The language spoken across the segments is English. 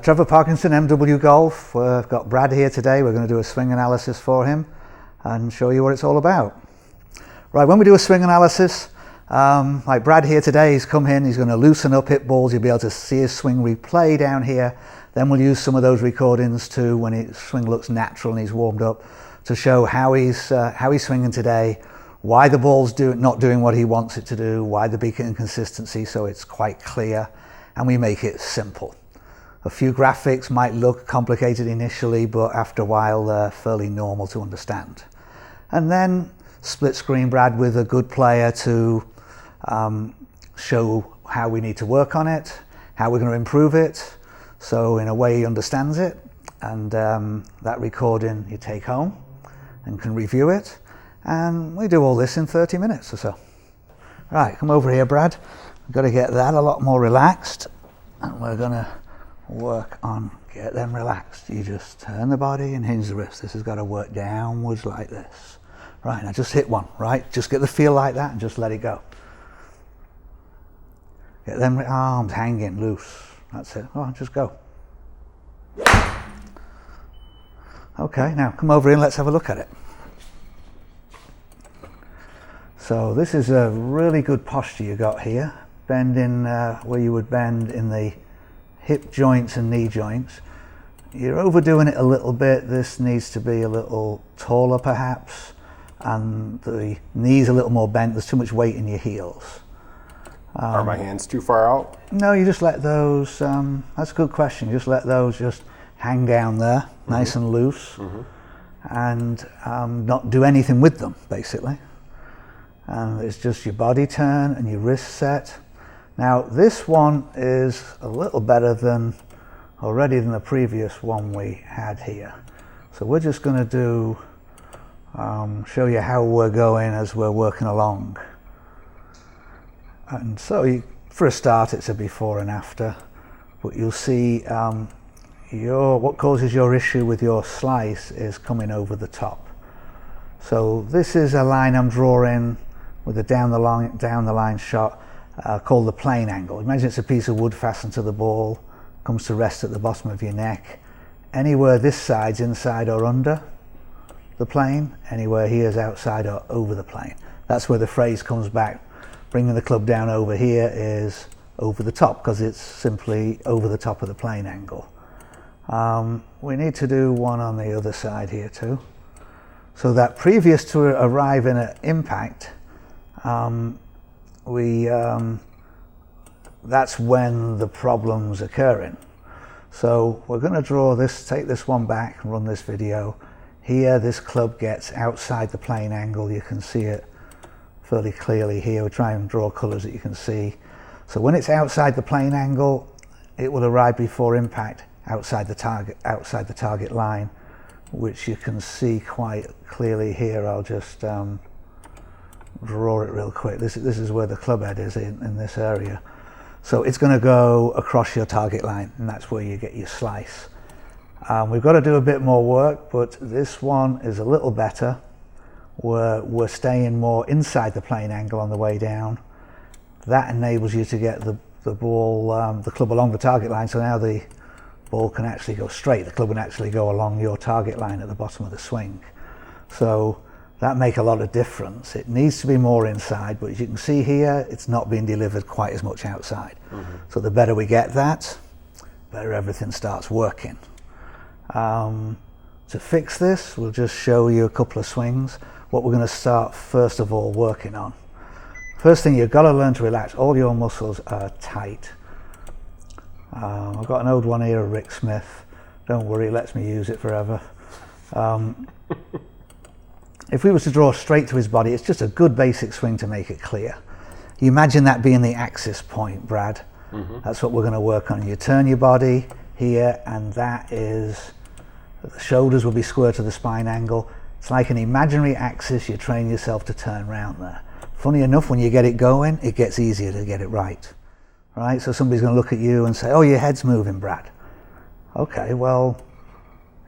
Trevor, Parkinson, MW Golf. We've got Brad here today. We're going to do a swing analysis for him and show you what it's all about. Right, when we do a swing analysis, like Brad here today, he's come in, he's going to loosen up hip balls. You'll be able to see his swing replay down here. Then we'll use some of those recordings too when his swing looks natural and he's warmed up to show how he's swinging today, why the ball's not doing what he wants it to do, why the big inconsistency, so it's quite clear, and we make it simple. A few graphics might look complicated initially, but after a while they're fairly normal to understand. And then split screen Brad with a good player to show how we need to work on it, how we're going to improve it, so in a way he understands it, and that recording you take home and can review it, and we do all this in 30 minutes or so. Right, come over here Brad, we've got to get that a lot more relaxed, and we're going to work on get them relaxed. You just turn the body and hinge the wrist. This has got to work downwards like this. Right, now just hit one, right? Just get the feel like that and just let it go. Get them arms hanging loose. That's it. Oh, just go. Okay, now come over here and let's have a look at it. So this is a really good posture you got here. Bending where you would bend in the hip joints and knee joints. You're overdoing it a little bit. This needs to be a little taller perhaps, and the knees a little more bent. There's too much weight in your heels. Are my hands too far out? No, you just let those, that's a good question. You just let those just hang down there, nice and loose, and not do anything with them, basically. And it's just your body turn and your wrist set. Now this one is a little better than the previous one we had here. So we're just going to do, show you how we're going as we're working along. And so for a start it's a before and after, but you'll see what causes your issue with your slice is coming over the top. So this is a line I'm drawing with a down the line shot. Called the plane angle. Imagine it's a piece of wood fastened to the ball, comes to rest at the bottom of your neck. Anywhere this side's inside or under the plane, anywhere here's outside or over the plane. That's where the phrase comes back. Bringing the club down over here is over the top, because it's simply over the top of the plane angle. We need to do one on the other side here too. So that previous to arriving at impact, that's when the problem's occurring. So we're going to draw this, take this one back and run this video. Here this club gets outside the plane angle. You can see it fairly clearly here. We'll try and draw colours that you can see. So when it's outside the plane angle, it will arrive before impact outside the target line, which you can see quite clearly here. I'll just draw it real quick. This is where the club head is in this area. So it's going to go across your target line, and that's where you get your slice. We've got to do a bit more work, but this one is a little better. We're staying more inside the plane angle on the way down. That enables you to get the ball, the club along the target line, so now the ball can actually go straight. The club can actually go along your target line at the bottom of the swing. So that make a lot of difference. It needs to be more inside, but as you can see here, it's not being delivered quite as much outside. So the better we get that, better everything starts working. To fix this, we'll just show you a couple of swings. What we're going to start first of all working on. First thing, you've got to learn to relax. All your muscles are tight. I've got an old one here of Rick Smith. Don't worry, it lets me use it forever. If we were to draw straight to his body, it's just a good basic swing to make it clear. You imagine that being the axis point, Brad. That's what we're going to work on. You turn your body here, and that is, the shoulders will be square to the spine angle. It's like an imaginary axis. You train yourself to turn around there. Funny enough, when you get it going, it gets easier to get it right. Right? So somebody's going to look at you and say, oh, your head's moving, Brad. Okay, well,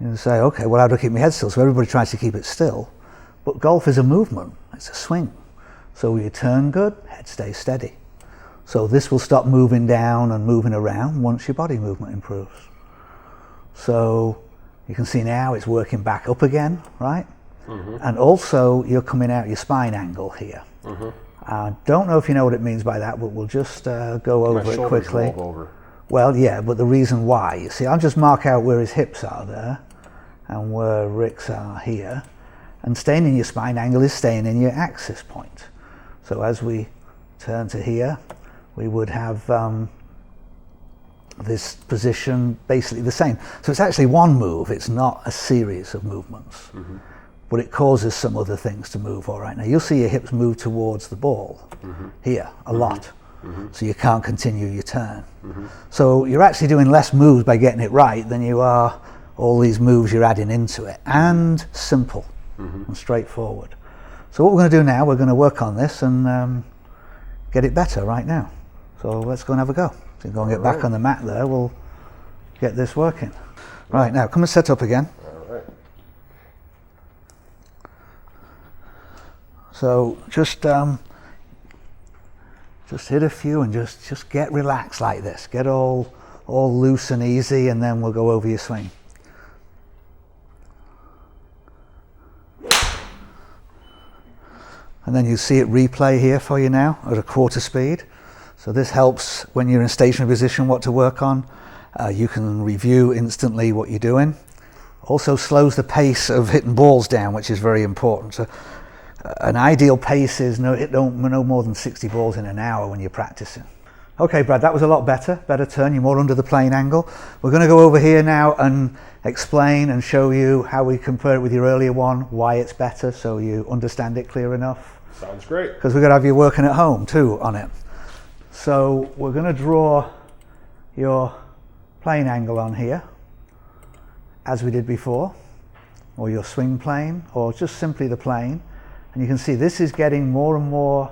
you say, okay, well, how do I keep my head still? So everybody tries to keep it still. But golf is a movement, it's a swing. So you turn good, head stays steady. So this will stop moving down and moving around once your body movement improves. So you can see now it's working back up again, right? And also you're coming out your spine angle here. Don't know if you know what it means by that, but we'll just go over it quickly. Over. Well, yeah, but the reason why, you see, I'll just mark out where his hips are there and where Rick's are here. And staying in your spine angle is staying in your axis point. So as we turn to here, we would have this position basically the same. So it's actually one move, it's not a series of movements. But it causes some other things to move. All right, now you'll see your hips move towards the ball here a lot, so you can't continue your turn. So you're actually doing less moves by getting it right than you are all these moves you're adding into it, and simple and straightforward. So what we're going to do now, we're going to work on this and get it better right now. So let's go and have a go. So go and get back on the mat there, we'll get this working. Right, now come and set up again. So just hit a few and just get relaxed like this. Get all loose and easy, and then we'll go over your swing. And then you see it replay here for you now at a quarter speed. So this helps when you're in stationary position what to work on. You can review instantly what you're doing. Also slows the pace of hitting balls down, which is very important. So, an ideal pace is no more than 60 balls in an hour when you're practicing. Okay, Brad, that was a lot better turn, you're more under the plane angle. We're going to go over here now and explain and show you how we compare it with your earlier one, why it's better, so you understand it clear enough. Sounds great. Because we're going to have you working at home too on it. So we're going to draw your plane angle on here, as we did before, or your swing plane, or just simply the plane. And you can see this is getting more and more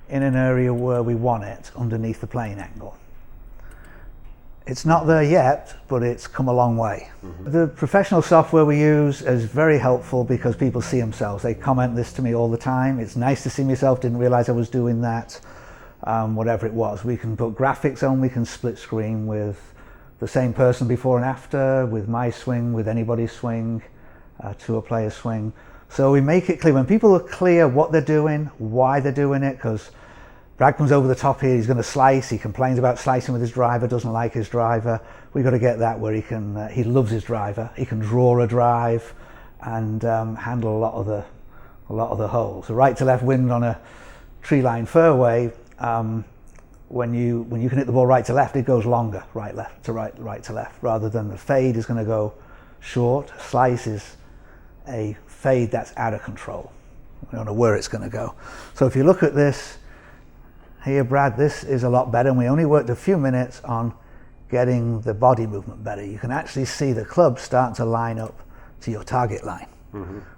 in an area where we want it, underneath the plane angle. It's not there yet, but it's come a long way. The professional software we use is very helpful because people see themselves. They comment this to me all the time. It's nice to see myself, didn't realize I was doing that, whatever it was. We can put graphics on, we can split screen with the same person before and after, with my swing, with anybody's swing, to a player's swing. So we make it clear, when people are clear what they're doing, why they're doing it, because Brad comes over the top here, he's going to slice, he complains about slicing with his driver, doesn't like his driver. We've got to get that where he loves his driver, he can draw a drive and handle a lot of the holes. So right to left wind on a tree line fairway, when you can hit the ball right to left, it goes longer, right left to right, right to left, rather than the fade is going to go short. Slice is a fade that's out of control. We don't know where it's going to go. So if you look at this here, Brad, this is a lot better, and we only worked a few minutes on getting the body movement better. You can actually see the club start to line up to your target line,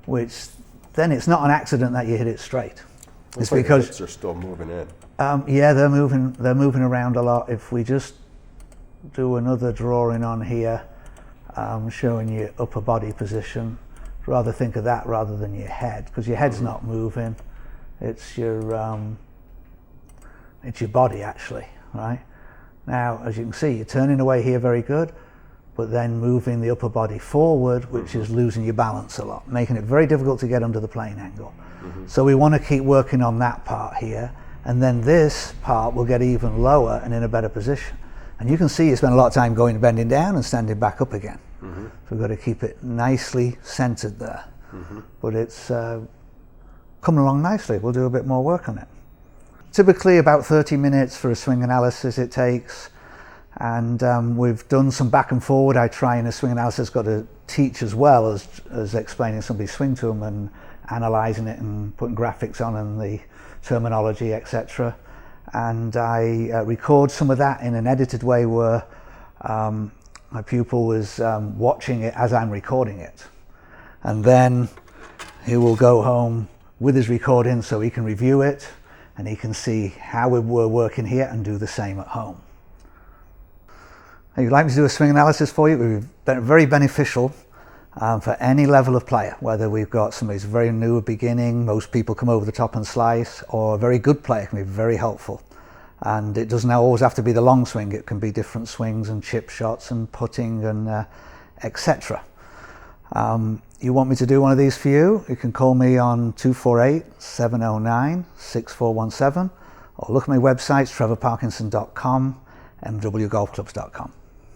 which then it's not an accident that you hit it straight. It's because hips are still moving in. Yeah, they're moving around a lot. If we just do another drawing on here, showing you upper body position, rather think of that rather than your head, because your head's not moving. It's your body actually, right? Now, as you can see, you're turning away here very good, but then moving the upper body forward, which is losing your balance a lot, making it very difficult to get under the plane angle. So we want to keep working on that part here, and then this part will get even lower and in a better position. And you can see you spend a lot of time going bending down and standing back up again. So we've got to keep it nicely centered there. But it's coming along nicely. We'll do a bit more work on it. Typically about 30 minutes for a swing analysis it takes. And we've done some back and forward. I try in a swing analysis, got to teach as well as explaining somebody's swing to them and analysing it and putting graphics on and the terminology, etc. And I record some of that in an edited way where my pupil was watching it as I'm recording it. And then he will go home with his recording so he can review it and he can see how we were working here and do the same at home. If you'd like me to do a swing analysis for you, it would be very beneficial for any level of player, whether we've got somebody who's very new at beginning, most people come over the top and slice, or a very good player can be very helpful. And it doesn't always have to be the long swing, it can be different swings and chip shots and putting and etc. You want me to do one of these for you? You can call me on 248-709-6417 or look at my websites, trevorparkinson.com, mwgolfclubs.com.